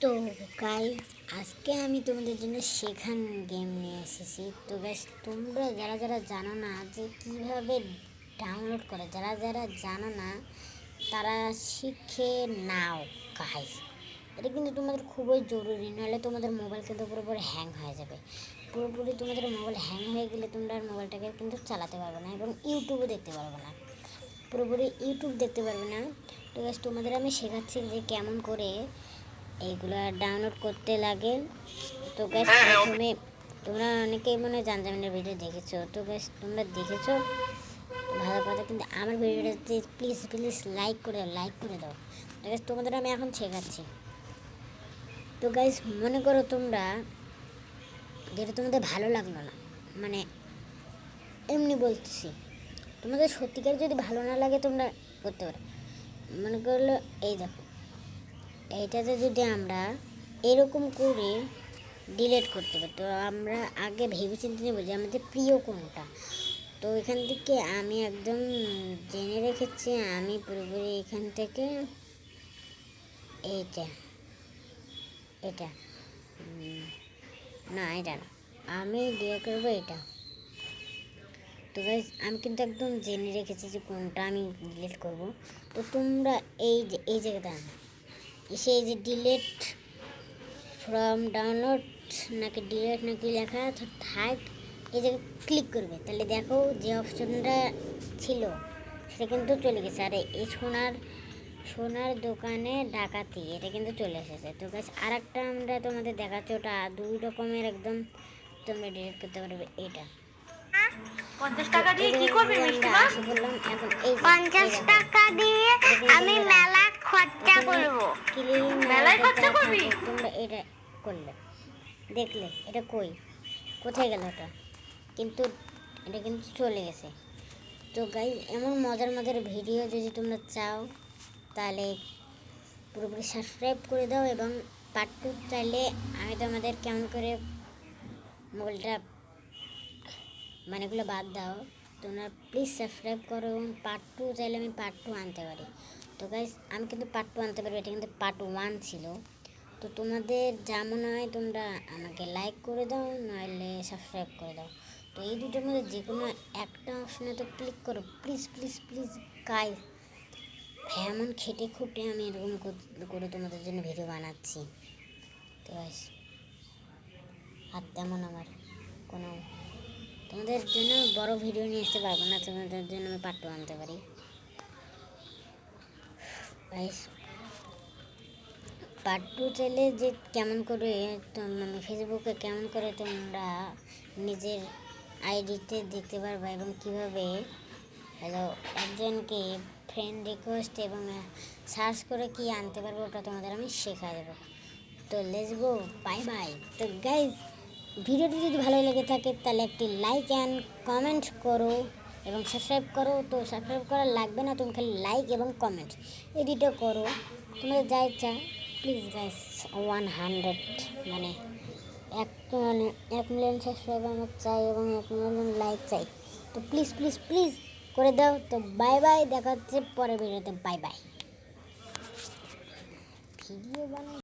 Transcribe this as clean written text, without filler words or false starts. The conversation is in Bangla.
তো গাইস, আজকে আমি তোমাদের জন্য শেখান গেম নিয়ে এসেছি। তো গাইস, তোমরা যারা যারা জানো না যে কিভাবে ডাউনলোড করে, যারা যারা জানো না তারা শিখে নাও গাইস। এটা কিন্তু তোমাদের খুবই জরুরি, নাহলে তোমাদের মোবাইল কিন্তু পুরোপুরি হ্যাং হয়ে যাবে। পুরোপুরি তোমাদের মোবাইল হ্যাং হয়ে গেলে তোমরা মোবাইলটাকে কিন্তু চালাতে পারবে না এবং ইউটিউবও দেখতে পারবে না, পুরোপুরি ইউটিউব দেখতে পারবে না। তো গাইস, তোমাদের আমি শেখাচ্ছি যে কেমন করে এইগুলো ডাউনলোড করতে লাগে। তো গাইস, প্রথমে তোমরা অনেকেই মনে হয় জানজামিনের ভিডিও দেখেছো। তো গাইস, তোমরা দেখেছো ভালো কথা, কিন্তু আমার ভিডিওটাতে প্লিজ প্লিজ লাইক করে দাও, লাইক করে দাও। তো গাইস, তোমাদের আমি এখন শেখাচ্ছি। তো গাইস, মনে করো তোমরা যেটা তোমাদের ভালো লাগলো না, মানে এমনি বলতেছি, তোমাদের সত্যিকার যদি ভালো না লাগে তোমরা করতে পারো। মনে করলো এই দেখো, এইটাতে যদি আমরা এরকম করে ডিলিট করতে পারি, তো আমরা আগে ভেবে চিন্তে নেব যে আমাদের প্রিয় কোনটা। তো এখান থেকে আমি একদম জেনে রেখেছি, আমি পুরোপুরি এখান থেকে এইটা এটা না, এটা না, আমি দিয়ে করবো এটা। তো গাইস, আমি কিন্তু একদম জেনে রেখেছি যে কোনটা আমি ডিলিট করব। তো তোমরা এই জায়গাটা এসে এই যে ডিলিট ফ্রম ডাউনলোড নাকি ডিলিট নাকি লেখা থাক, এই জায়গায় ক্লিক করবে, তাহলে দেখো যে অপশনটা ছিল সেটা কিন্তু চলে গেছে। আর এই সোনার দোকানে ডাকাতি, এটা কিন্তু চলে এসেছে। তো গাছ আর একটা আমরা তোমাদের দেখাচ্ছি, ওটা 2 রকমের একদম তোমরা ডিলিট করতে পারবে। এটা 50 টাকা দিয়ে কি করবে মিষ্টি মা? বললাম এখন এই 50 টাকা দিয়ে আমি মেলা খরচা করব। মেলায় খরচা করবি? তোমরা এটা করলে দেখলে এটা কোথায় গেল ওটা, কিন্তু এটা কিন্তু চলে গেছে। তো গাইজ, এমন মজার মজার ভিডিও যদি তোমরা চাও তাহলে পুরোপুরি সাবস্ক্রাইব করে দাও, এবং পার্ট 2 চাইলে আমি তোমাদের কেমন করে মোবাইলটা মানে এগুলো বাদ দাও, তোমরা প্লিজ সাবস্ক্রাইব করো, এবং পার্ট 2 চাইলে আমি পার্ট 2 আনতে পারি। তো গাইজ, আমি কিন্তু পার্ট 2 আনতে পারবো, এটা কিন্তু পার্ট 1 ছিল। তো তোমাদের যা মনে হয় তোমরা আমাকে লাইক করে দাও, নাহলে সাবস্ক্রাইব করে দাও। তো এই দুটোর মধ্যে যে কোনো একটা অপশনে তো ক্লিক করো প্লিজ প্লিজ প্লিজ গাইজ। এমন খেটে খুঁটে আমি এরকম করে তোমাদের জন্য ভিডিও বানাচ্ছি। তো গাইজ, আর তেমন আমার কোনো তোমাদের জন্য বড় ভিডিও নিয়ে আসতে পারবো না, তোমাদের জন্য আমি পার্ট 2 আনতে পারি। গাইজ, পার্ট 2 চাইলে যে কেমন করে মানে ফেসবুকে কেমন করে তোমরা নিজের আইডিতে দেখতে পারবে, এবং কীভাবে একজনকে ফ্রেন্ড রিকোয়েস্ট এবং সার্চ করে কি আনতে পারবে, ওটা তোমাদের আমি শেখা দেবো। তো লেটস গো, বাই বাই। তো গাইজ, ভিডিওটি যদি ভালো লেগে থাকে তাহলে একটি লাইক অ্যান্ড কমেন্ট করো, এবং সাবস্ক্রাইব করো। তো সাবস্ক্রাইব করা লাগবে না, তুমি খালি লাইক এবং কমেন্ট এই দুটো করো, তোমাদের যা ইচ্ছা। প্লিজ গাইস, 100 মানে 1 মিলিয়ন সাবস্ক্রাইবার আমার চাই, এবং 1 মিলিয়ন লাইক চাই। তো প্লিজ প্লিজ প্লিজ করে দাও। তো বাই বাই, দেখা হচ্ছে পরের ভিডিওতে। Bye bye. ভিডিও বানাই।